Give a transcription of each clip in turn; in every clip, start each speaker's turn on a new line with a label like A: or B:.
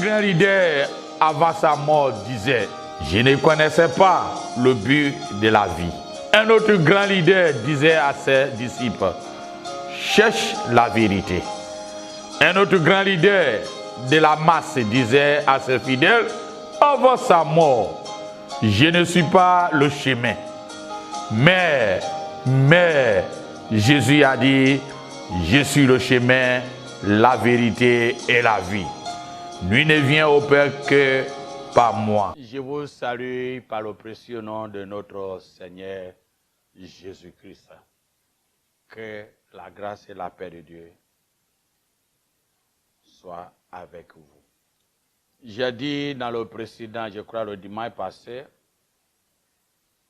A: grand leader, avant sa mort, disait, je ne connaissais pas le but de la vie. Un autre grand leader disait à ses disciples, cherche la vérité. Un autre grand leader de la masse disait à ses fidèles, avant sa mort, je ne suis pas le chemin. Mais Jésus a dit, je suis le chemin, la vérité et la vie. Nul ne vient au Père que par moi. Je vous salue par le précieux nom de notre Seigneur Jésus-Christ. Que la grâce et la paix de Dieu soient avec vous. J'ai dit dans le précédent, je crois le dimanche passé,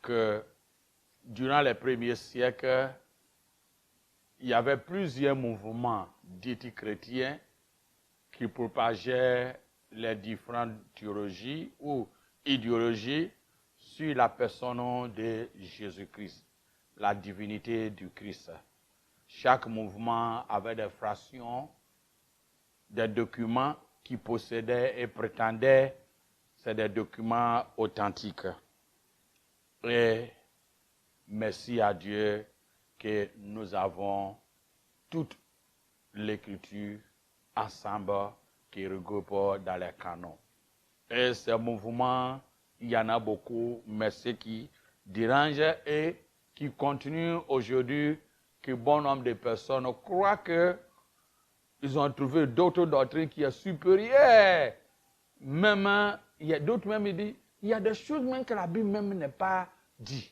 A: que durant les premiers siècles, il y avait plusieurs mouvements dits chrétiens qui propageaient les différentes théologies ou idéologies sur la personne de Jésus-Christ, la divinité du Christ. Chaque mouvement avait des fractions, des documents qui possédaient et prétendaient c'est des documents authentiques. Et merci à Dieu que nous avons toute l'écriture ensemble qui regroupe dans les canons. Et ces mouvements, il y en a beaucoup, mais ceux qui dérangent et qui continuent aujourd'hui, que bon nombre de personnes croient qu'ils ont trouvé d'autres doctrines qui sont supérieures. Même, il y a d'autres même qui disent, il y a des choses même que la Bible même n'est pas dit.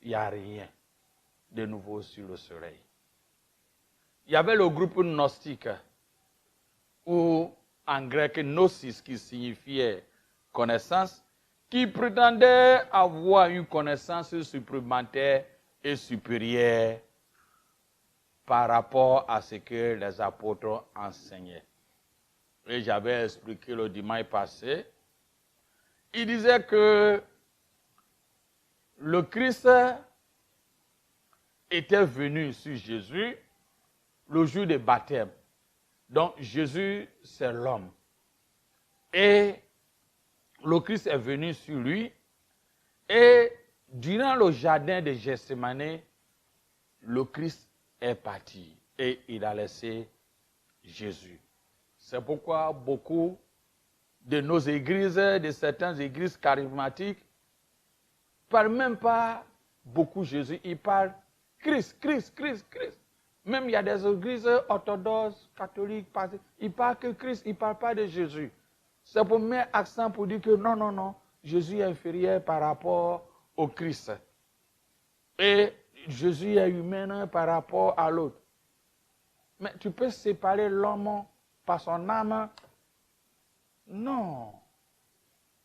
A: Il n'y a rien de nouveau sur le soleil. Il y avait le groupe gnostique, ou en grec gnosis, qui signifiait connaissance, qui prétendait avoir une connaissance supplémentaire et supérieure par rapport à ce que les apôtres enseignaient. Et j'avais expliqué le dimanche passé, il disait que le Christ était venu sur Jésus le jour du baptême. Donc Jésus, c'est l'homme. Et le Christ est venu sur lui. Et durant le jardin de Gethsémane, le Christ est parti. Et il a laissé Jésus. C'est pourquoi beaucoup de nos églises, de certaines églises charismatiques, ne parlent même pas beaucoup Jésus. Ils parlent Christ, Christ, Christ, Christ. Même il y a des églises orthodoxes, catholiques, ils parlent que Christ, ils ne parlent pas de Jésus. C'est pour mettre accent pour dire que non, non, non, Jésus est inférieur par rapport au Christ. Et Jésus est humain par rapport à l'autre. Mais tu peux séparer l'homme par son âme? Non.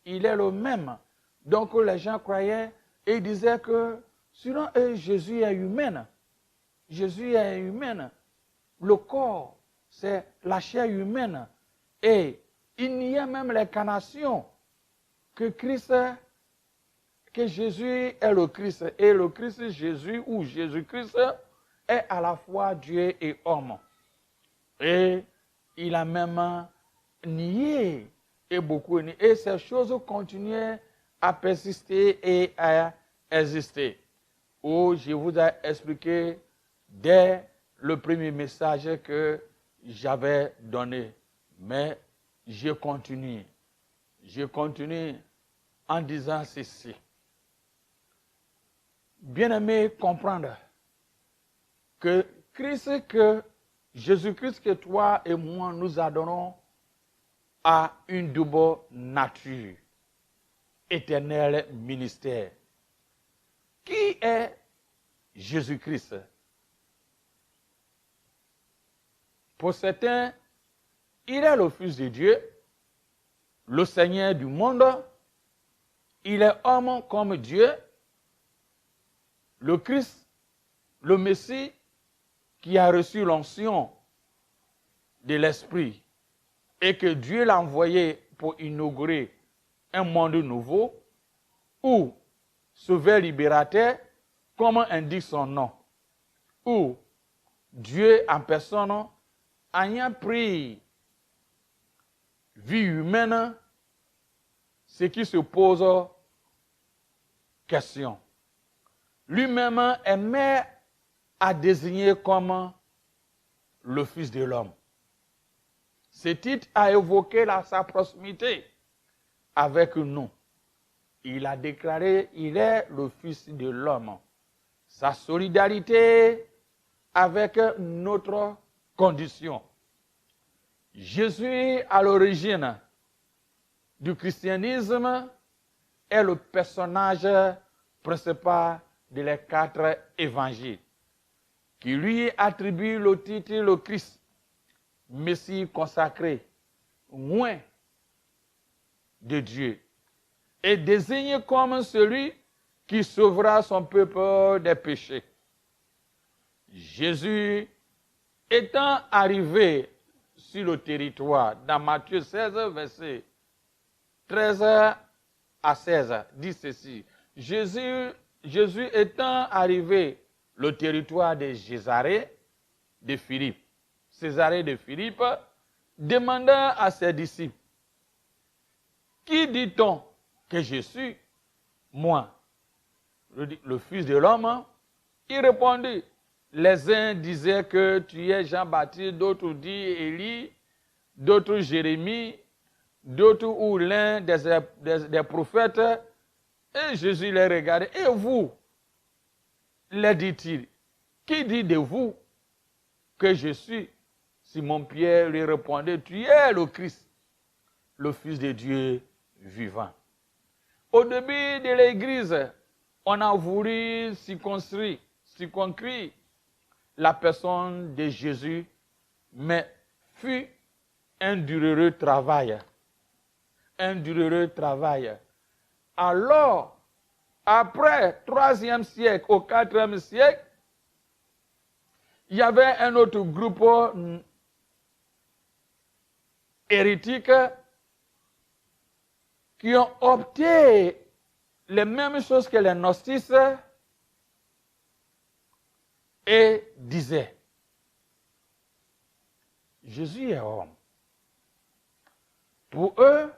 A: Il est le même. Donc les gens croyaient et ils disaient que sinon Jésus est humain. Jésus est humain. Le corps, c'est la chair humaine. Et il y a même l'incarnation que Jésus est le Christ. Et le Christ Jésus ou Jésus-Christ est à la fois Dieu et homme. Et il a même nié et beaucoup nié. Et ces choses continuaient à persister et à exister. Où je vous ai expliqué dès le premier message que j'avais donné. Mais je continue. Je continue en disant ceci. Bien-aimé, comprendre que Jésus-Christ que toi et moi nous adorons a une double nature, éternel ministère. Qui est Jésus-Christ? Pour certains, il est le Fils de Dieu, le Seigneur du monde. Il est homme comme Dieu, le Christ, le Messie, qui a reçu l'onction de l'Esprit et que Dieu l'a envoyé pour inaugurer un monde nouveau où sauveur libérateur, comme indique son nom, où Dieu en personne ayant pris vie humaine, ce qui se pose question. Lui-même aimait à désigner comme le Fils de l'homme. Ce titre a évoqué sa proximité avec nous. Il a déclaré, il est le Fils de l'homme. Sa solidarité avec notre condition. Jésus, à l'origine du christianisme, est le personnage principal des 4 évangiles, qui lui attribue le titre le Christ, Messie consacré, loin de Dieu, et désigne comme celui qui sauvera son peuple des péchés. Jésus étant arrivé sur le territoire, dans Matthieu 16, verset 13 à 16, dit ceci. Jésus étant arrivé le territoire de Césarée de Philippe, demanda à ses disciples, qui dit-on que je suis, moi, le Fils de l'homme? Il répondit, les uns disaient que tu es Jean-Baptiste, d'autres disent Élie, d'autres Jérémie, d'autres ou l'un des prophètes. Et Jésus les regardait. Et vous, les dit-il, qui dit de vous que je suis? Simon-Pierre lui répondait, tu es le Christ, le Fils de Dieu vivant. Au début de l'Église, on a voulu circonscrire la personne de Jésus, mais fut un douloureux travail. Alors, après 3e siècle au 4e siècle, il y avait un autre groupe hérétique qui ont opté les mêmes choses que les gnostiques et disaient, Jésus est homme. Pour eux,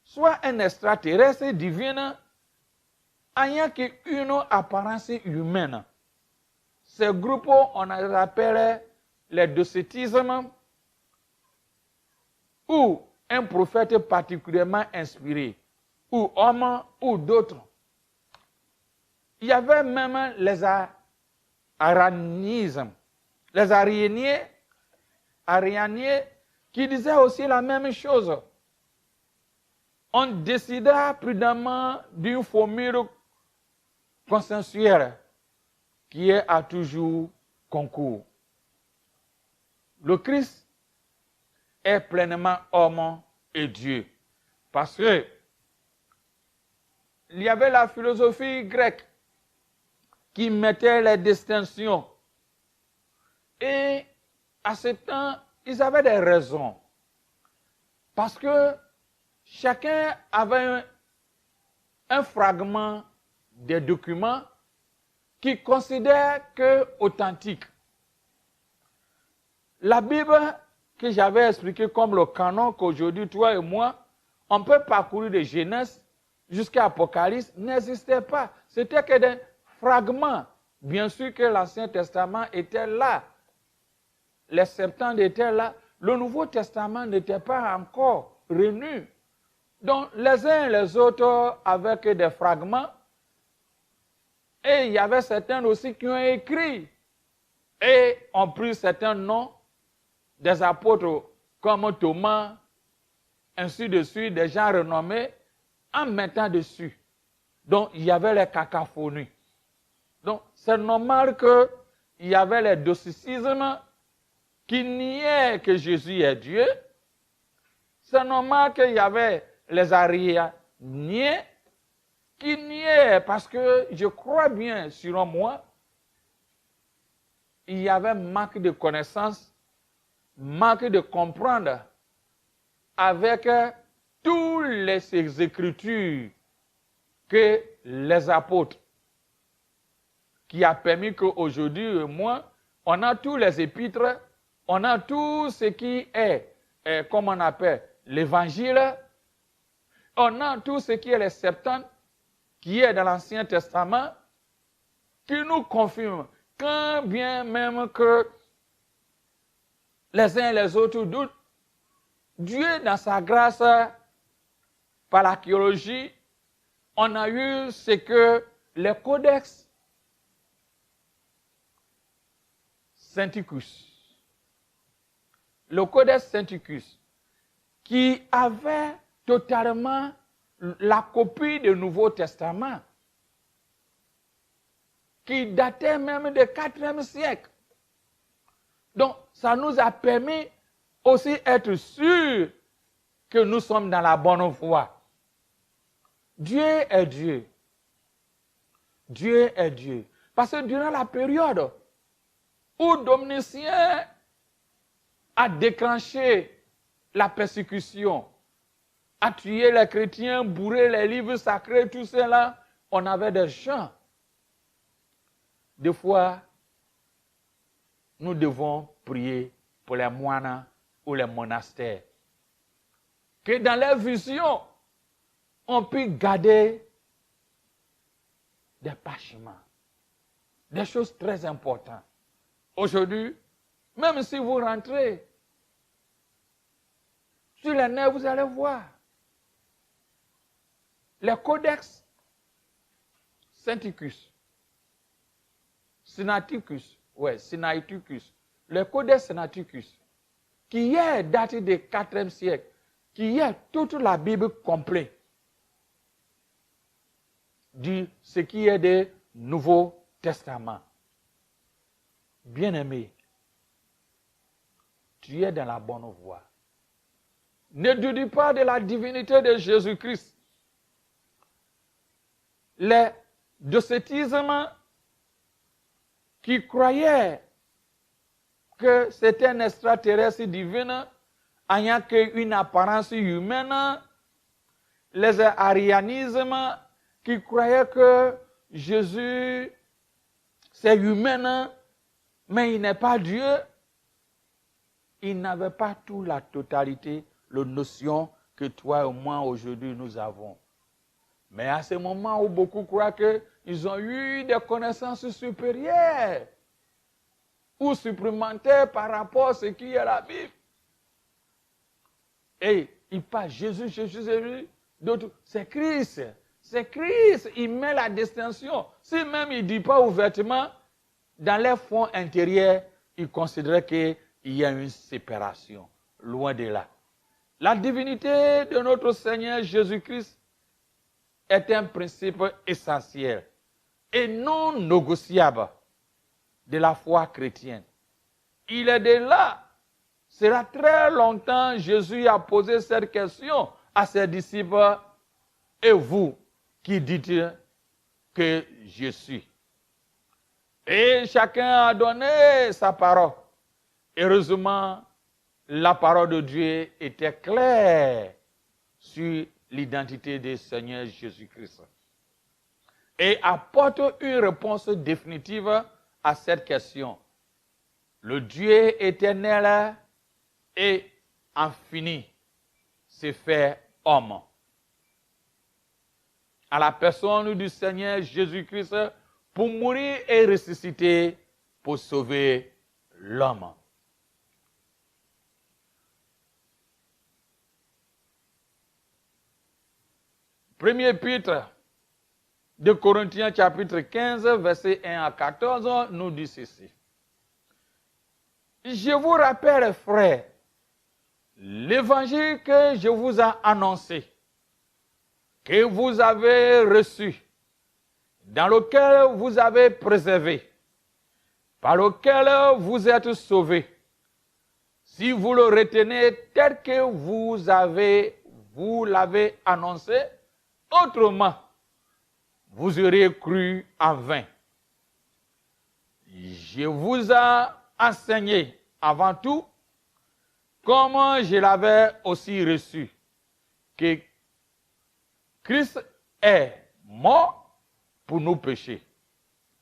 A: soit un extraterrestre divin, ayant qu'une apparence humaine. Ces groupes, on les appelle les docétismes, ou un prophète particulièrement inspiré, ou homme, ou d'autres. Il y avait même les arianismes, les arianiers qui disaient aussi la même chose. On décida prudemment d'une formule consensuelle qui est à toujours concours. Le Christ est pleinement homme et Dieu. Parce que il y avait la philosophie grecque qui mettait les distinctions. Et à ce temps, ils avaient des raisons. Parce que chacun avait un fragment des documents qui considère que authentique. La Bible que j'avais expliquée comme le canon qu'aujourd'hui, toi et moi, on peut parcourir de Genèse jusqu'à Apocalypse, n'existait pas. C'était que des fragments. Bien sûr que l'Ancien Testament était là. Les Septante étaient là. Le Nouveau Testament n'était pas encore revenu. Donc, les uns et les autres avec des fragments. Et il y avait certains aussi qui ont écrit et ont pris certains noms des apôtres comme Thomas, ainsi de suite, des gens renommés, en mettant dessus. Donc, il y avait les cacophonies. Donc, c'est normal qu'il y avait les docétismes qui niaient que Jésus est Dieu. C'est normal qu'il y avait les arianiens qui niaient, parce que je crois bien, selon moi, il y avait manque de connaissances, manque de comprendre avec toutes les écritures que les apôtres, qui a permis qu'aujourd'hui, moi, on a tous les épîtres, on a tout ce qui est comme on appelle, l'évangile, on a tout ce qui est les Septante, qui est dans l'Ancien Testament, qui nous confirme quand bien même que les uns et les autres doutent, Dieu, dans sa grâce, par l'archéologie, on a eu ce que les codex Sinaiticus, le codex Sinaiticus, qui avait totalement la copie du Nouveau Testament, qui datait même du IVe siècle. Donc, ça nous a permis aussi d'être sûrs que nous sommes dans la bonne voie. Dieu est Dieu. Dieu est Dieu. Parce que durant la période où Domitien a déclenché la persécution, a tué les chrétiens, bourré les livres sacrés, tout cela, on avait des gens. Des fois, nous devons prier pour les moines ou les monastères. Que dans leur vision, on puisse garder des parchemins, des choses très importantes. Aujourd'hui, même si vous rentrez sur les nerfs, vous allez voir les codex Sinaiticus, le codex Sinaiticus, qui est daté du IVe siècle, qui est toute la Bible complète, de ce qui est du Nouveau Testament. Bien-aimé, tu es dans la bonne voie. Ne doute pas de la divinité de Jésus-Christ. Les docétismes qui croyaient que c'était un extraterrestre divin, ayant qu'une apparence humaine, les arianismes qui croyaient que Jésus, c'est humain, mais il n'est pas Dieu, ils n'avaient pas toute la totalité, la notion que toi et moi aujourd'hui nous avons. Mais à ce moment où beaucoup croient qu'ils ont eu des connaissances supérieures ou supplémentaires par rapport à ce qui est la Bible. Et ils parlent Jésus, d'autres, c'est Christ. C'est Christ, il met la distinction. Si même il ne dit pas ouvertement, dans les fonds intérieurs, il considère qu'il y a une séparation. Loin de là. La divinité de notre Seigneur Jésus-Christ est un principe essentiel et non négociable de la foi chrétienne. Il est de là. Cela très longtemps, Jésus a posé cette question à ses disciples. Et vous, qui dites que je suis? Et chacun a donné sa parole. Heureusement, la parole de Dieu était claire sur l'identité du Seigneur Jésus-Christ. Et apporte une réponse définitive à cette question. Le Dieu éternel et infini s'est fait homme. À la personne du Seigneur Jésus-Christ pour mourir et ressusciter pour sauver l'homme. Premier épître de Corinthiens chapitre 15, verset 1 à 14, nous dit ceci. Je vous rappelle, frères, l'évangile que je vous ai annoncé, que vous avez reçu, dans lequel vous avez préservé, par lequel vous êtes sauvés, si vous le retenez tel que vous l'avez annoncé, autrement, vous auriez cru en vain. Je vous ai enseigné avant tout, comme je l'avais aussi reçu, que Christ est mort pour nos péchés.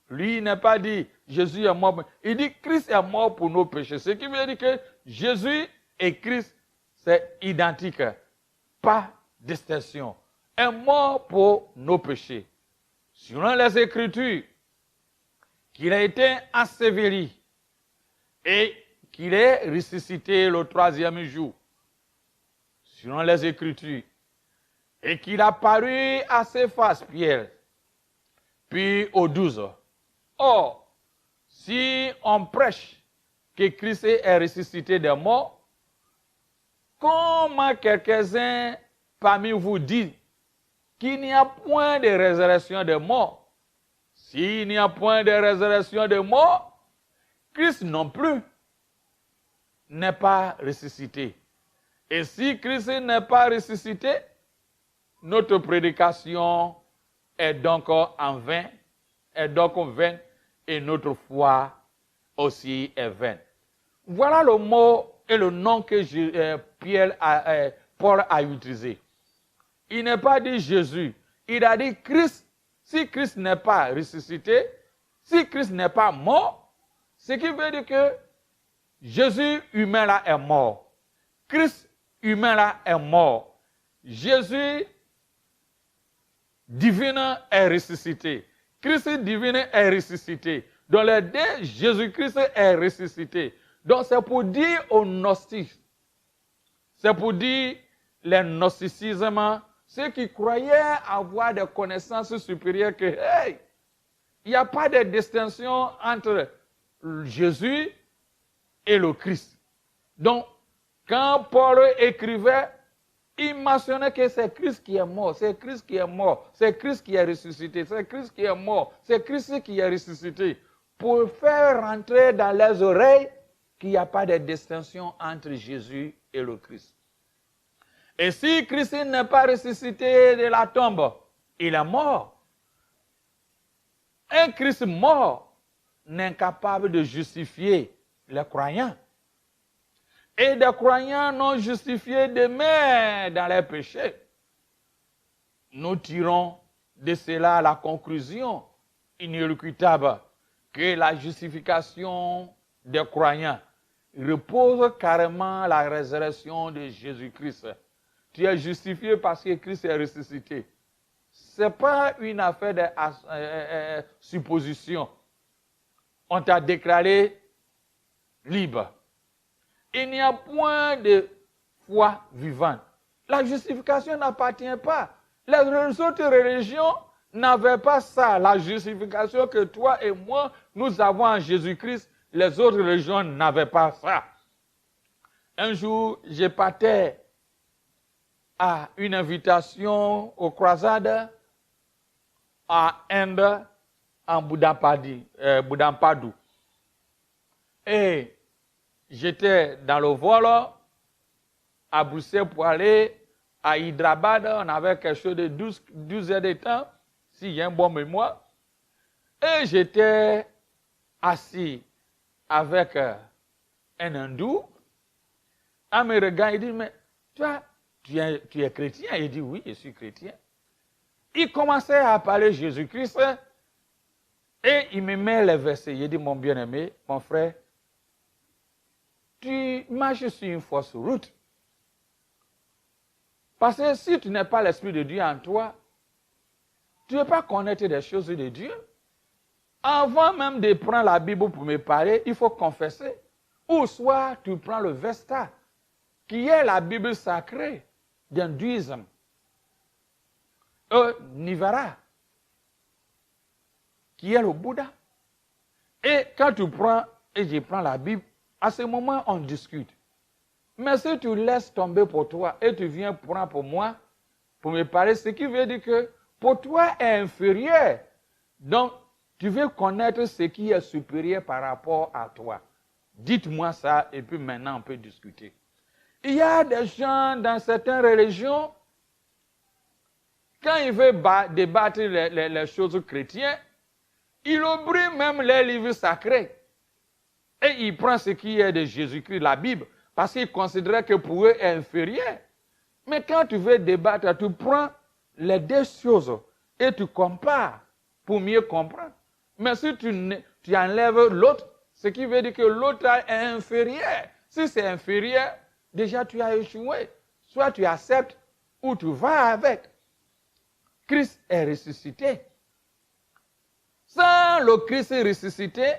A: Lui, il n'a pas dit Jésus est mort, il dit Christ est mort pour nos péchés. Ce qui veut dire que Jésus et Christ, c'est identique, pas distinction, est mort pour nos péchés. Selon les Écritures, qu'il a été enseveli et qu'il est ressuscité le 3e jour, selon les Écritures, et qu'il a paru à ses faces, Pierre, puis aux 12. Or, si on prêche que Christ est ressuscité des morts, comment quelques-uns parmi vous disent qu'il n'y a point de résurrection des morts? S'il n'y a point de résurrection des morts, Christ non plus n'est pas ressuscité. Et si Christ n'est pas ressuscité, notre prédication est donc en vain, et notre foi aussi est vaine. Voilà le mot et le nom que Paul a utilisé. Il n'a pas dit Jésus, il a dit Christ. Si Christ n'est pas ressuscité, si Christ n'est pas mort, ce qui veut dire que Jésus humain là est mort. Christ humain là est mort. Jésus divin est ressuscité. Christ divin est ressuscité. Dans les deux, Jésus-Christ est ressuscité. Donc c'est pour dire aux gnostiques, c'est pour dire les gnosticismes, ceux qui croyaient avoir des connaissances supérieures que, hey, il n'y a pas de distinction entre Jésus et le Christ. Donc, quand Paul écrivait, il mentionnait que c'est Christ qui est mort, c'est Christ qui est mort, c'est Christ qui est ressuscité, c'est Christ qui est mort, c'est Christ qui est ressuscité, pour faire rentrer dans les oreilles qu'il n'y a pas de distinction entre Jésus et le Christ. Et si Christ n'est pas ressuscité de la tombe, il est mort. Un Christ mort n'est incapable de justifier les croyants. Et des croyants non justifiés demeurent dans les péchés. Nous tirons de cela la conclusion inéluctable que la justification des croyants repose carrément la résurrection de Jésus-Christ. Tu es justifié parce que Christ est ressuscité. Ce n'est pas une affaire de supposition. On t'a déclaré libre. Il n'y a point de foi vivante. La justification n'appartient pas. Les autres religions n'avaient pas ça. La justification que toi et moi, nous avons en Jésus-Christ, les autres religions n'avaient pas ça. Un jour, je partais à une invitation aux croisades à Inde, en Budampadu. Et j'étais dans le vol à Bruxelles pour aller à Hyderabad. On avait quelque chose de 12 heures de temps, si j'ai une bonne mémoire. Et j'étais assis avec un hindou. En me regardant, il dit, mais toi, tu es chrétien? Il dit, oui, je suis chrétien. Il commençait à parler Jésus-Christ et il me met les versets. Il dit, mon bien-aimé, mon frère, tu marches sur une fausse route. Parce que si tu n'as pas l'Esprit de Dieu en toi, tu ne peux pas connaître des choses de Dieu. Avant même de prendre la Bible pour me parler, il faut confesser. Ou soit tu prends le Vesta, qui est la Bible sacrée d'hindouisme. Nivara, qui est le Bouddha. Et quand tu prends, et je prends la Bible, à ce moment, on discute. Mais si tu laisses tomber pour toi et tu viens prendre pour moi, pour me parler, ce qui veut dire que pour toi est inférieur. Donc, tu veux connaître ce qui est supérieur par rapport à toi. Dites-moi ça et puis maintenant on peut discuter. Il y a des gens dans certaines religions, quand ils veulent débattre les choses chrétiennes, ils oublient même les livres sacrés. Et ils prennent ce qui est de Jésus-Christ, la Bible, parce qu'ils considèrent que pour eux est inférieur. Mais quand tu veux débattre, tu prends les deux choses et tu compares pour mieux comprendre. Mais si tu enlèves l'autre, ce qui veut dire que l'autre est inférieur. Si c'est inférieur, déjà tu as échoué. Soit tu acceptes ou tu vas avec. Christ est ressuscité. Sans le Christ ressuscité,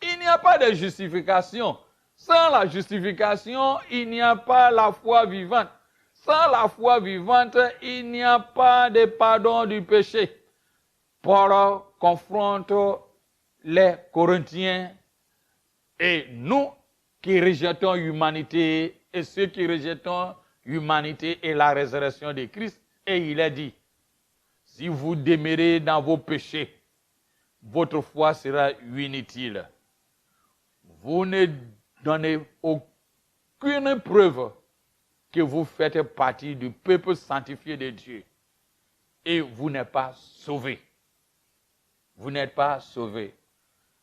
A: il n'y a pas de justification. Sans la justification, il n'y a pas la foi vivante. Sans la foi vivante, il n'y a pas de pardon du péché. Paul confronte les Corinthiens et nous qui rejetons l'humanité et ceux qui rejetons l'humanité et la résurrection de Christ. Et il a dit, si vous demeurez dans vos péchés, votre foi sera inutile. Vous ne donnez aucune preuve que vous faites partie du peuple sanctifié de Dieu. Et vous n'êtes pas sauvés. Vous n'êtes pas sauvés.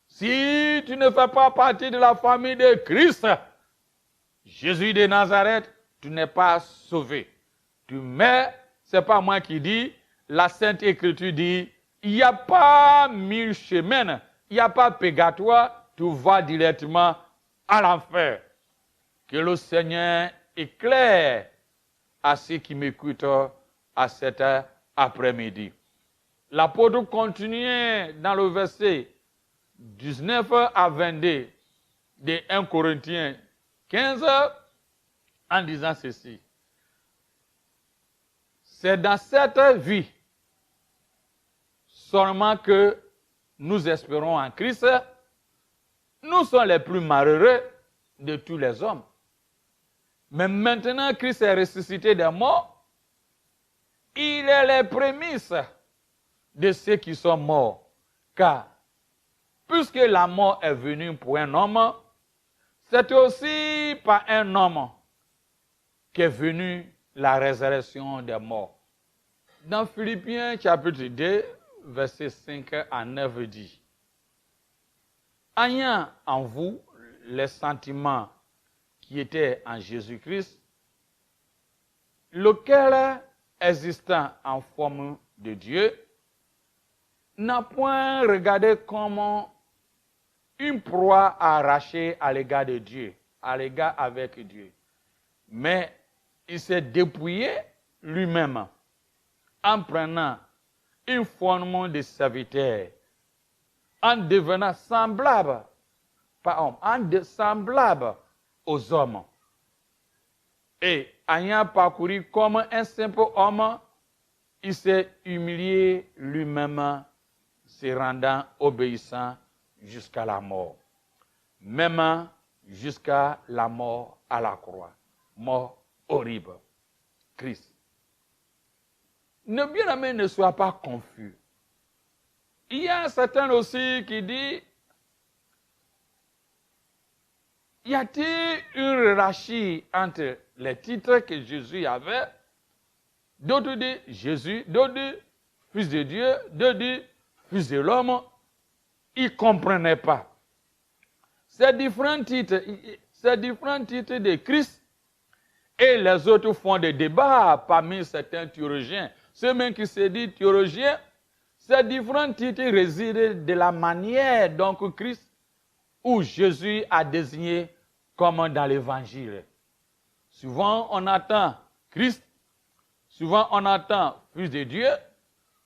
A: Si tu ne fais pas partie de la famille de Christ, Jésus de Nazareth, tu n'es pas sauvé. Mais ce n'est pas moi qui dis, la Sainte Écriture dit, il n'y a pas 1000 chemins, il n'y a pas purgatoire, tu vas directement à l'enfer. Que le Seigneur éclaire à ceux qui m'écoutent à cet après-midi. L'apôtre continuait dans le verset 19 à 22 de 1 Corinthiens 15 en disant ceci. C'est dans cette vie seulement que nous espérons en Christ. Nous sommes les plus malheureux de tous les hommes. Mais maintenant, Christ est ressuscité des morts. Il est les prémices de ceux qui sont morts. Car, puisque la mort est venue pour un homme, c'est aussi par un homme qu'est venue la résurrection des morts. Dans Philippiens chapitre 2, verset 5 à 9 dit, ayant en vous les sentiments qui étaient en Jésus-Christ, lequel, existant en forme de Dieu, n'a point regardé comme une proie arrachée à l'égard de Dieu, à l'égard avec Dieu. Mais il s'est dépouillé lui-même en prenant une forme de serviteur, en devenant semblable, semblable aux hommes. Et ayant parcouru comme un simple homme, il s'est humilié lui-même, se rendant obéissant jusqu'à la mort. Même jusqu'à la mort à la croix. Mort horrible. Christ. Ne bien-aimé, ne sois pas confus. Il y a certains aussi qui disent, y a-t-il une hiérarchie entre les titres que Jésus avait? D'autres disent Jésus, d'autres disent Fils de Dieu, d'autres disent Fils de l'homme. Ils ne comprenaient pas. Ces différents titres de Christ, et les autres font des débats parmi certains théologiens. Ceux même qui se disent théologiens, ces différents titres résident de la manière dont Christ ou Jésus a désigné comme dans l'Évangile. Souvent on attend Christ, souvent on attend Fils de Dieu,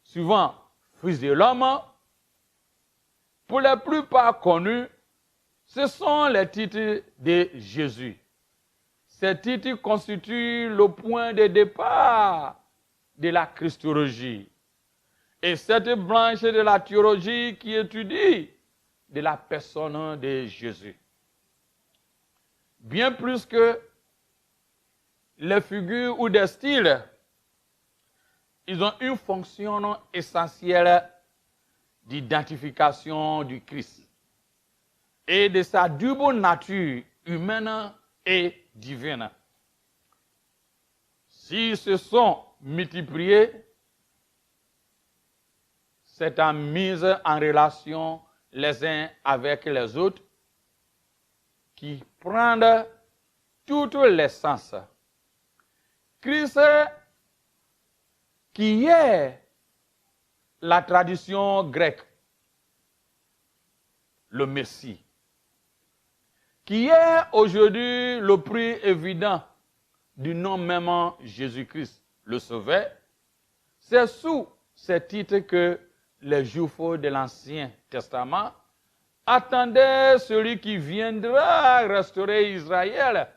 A: souvent Fils de l'homme. Pour la plupart connus, ce sont les titres de Jésus. Ces titres constituent le point de départ de la christologie. Et cette branche de la théologie qui étudie de la personne de Jésus. Bien plus que les figures ou des styles, ils ont une fonction essentielle d'identification du Christ et de sa double nature humaine et divine. S'ils se sont multipliés, c'est en mise en relation les uns avec les autres qui prennent toutes les sens. Christ, qui est la tradition grecque, le Messie, qui est aujourd'hui le plus évident du nom même Jésus-Christ le Sauveur, c'est sous ces titres que les Juifs de l'Ancien Testament attendaient celui qui viendra restaurer Israël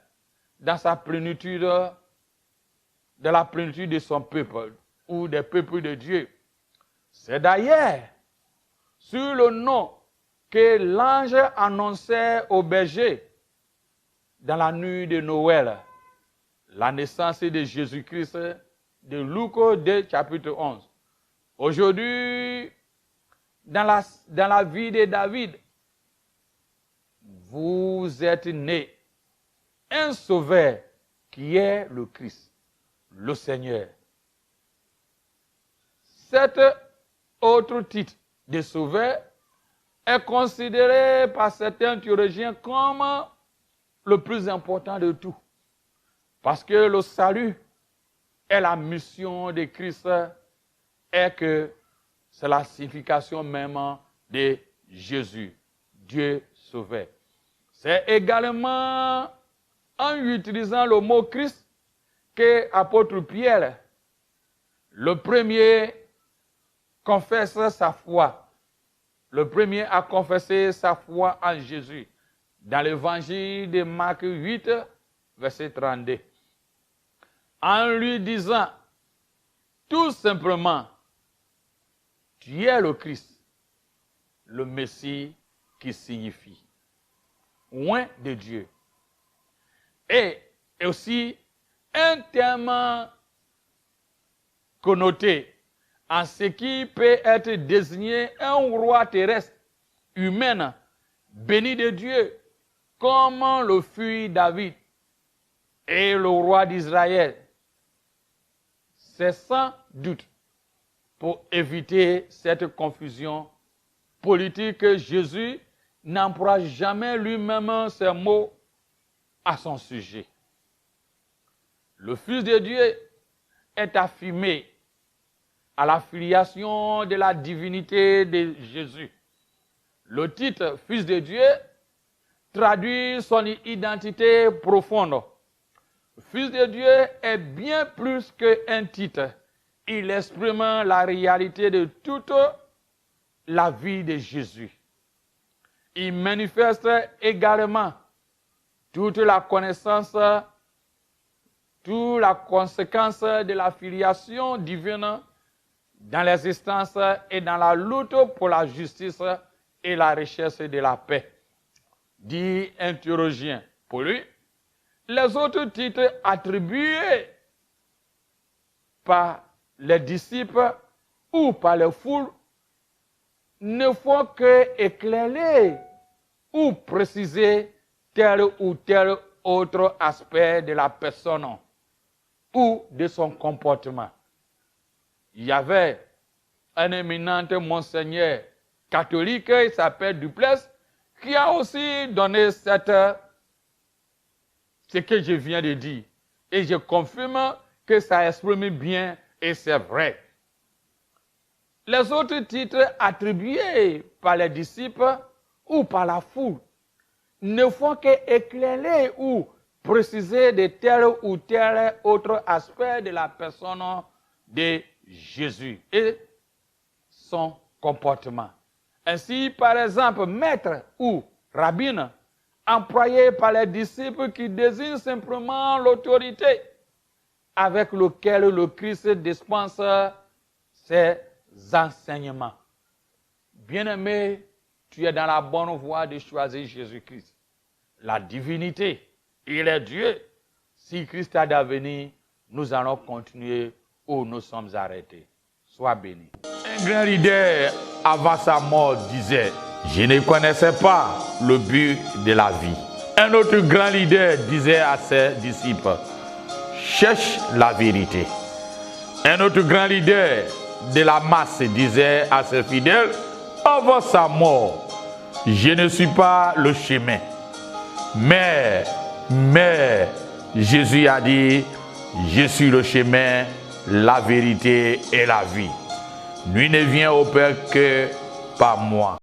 A: dans sa plénitude, dans la plénitude de son peuple ou des peuples de Dieu. C'est d'ailleurs sur le nom que l'ange annonçait au berger dans la nuit de Noël la naissance de Jésus-Christ de Luc 2, chapitre 11. Aujourd'hui, dans la vie de David, vous êtes né un sauveur qui est le Christ, le Seigneur. Cet autre titre de sauveur est considéré par certains théologiens comme le plus important de tout. Parce que le salut et la mission de Christ est que c'est la signification même de Jésus, Dieu sauveur. C'est également en utilisant le mot Christ que l'apôtre Pierre, le premier, confesse sa foi. Le premier a confessé sa foi en Jésus. Dans l'évangile de Marc 8, verset 32. En lui disant tout simplement, tu es le Christ, le Messie qui signifie oint de Dieu. Et aussi un terme connoté en ce qui peut être désigné un roi terrestre, humain, béni de Dieu, comme le fut David et le roi d'Israël. C'est sans doute pour éviter cette confusion politique que Jésus n'emploie jamais lui-même ces mots à son sujet. Le Fils de Dieu est affirmé à la filiation de la divinité de Jésus. Le titre Fils de Dieu traduit son identité profonde. Le Fils de Dieu est bien plus qu'un titre. Il exprime la réalité de toute la vie de Jésus. Il manifeste également toute la connaissance, toute la conséquence de la filiation divine dans l'existence et dans la lutte pour la justice et la recherche de la paix. Dit un théologien. Pour lui, les autres titres attribués par les disciples ou par les foules ne font que éclairer ou préciser tel ou tel autre aspect de la personne ou de son comportement. Il y avait un éminent monseigneur catholique, il s'appelle Duplessis, qui a aussi donné ce que je viens de dire. Et je confirme que ça exprime bien et c'est vrai. Les autres titres attribués par les disciples ou par la foule ne font qu'éclairer ou préciser de tel ou tel autre aspect de la personne de Jésus et son comportement. Ainsi, par exemple, maître ou rabbin, employé par les disciples qui désignent simplement l'autorité avec laquelle le Christ dispense ses enseignements. Bien-aimé, tu es dans la bonne voie de choisir Jésus-Christ. La divinité, il est Dieu. Si Christ a d'avenir, nous allons continuer où nous sommes arrêtés. Sois béni. Un grand leader, avant sa mort, disait, je ne connaissais pas le but de la vie. Un autre grand leader disait à ses disciples, cherche la vérité. Un autre grand leader de la masse disait à ses fidèles, avant sa mort, je ne suis pas le chemin. Mais Jésus a dit, je suis le chemin, la vérité et la vie. Nul ne vient au Père que par moi.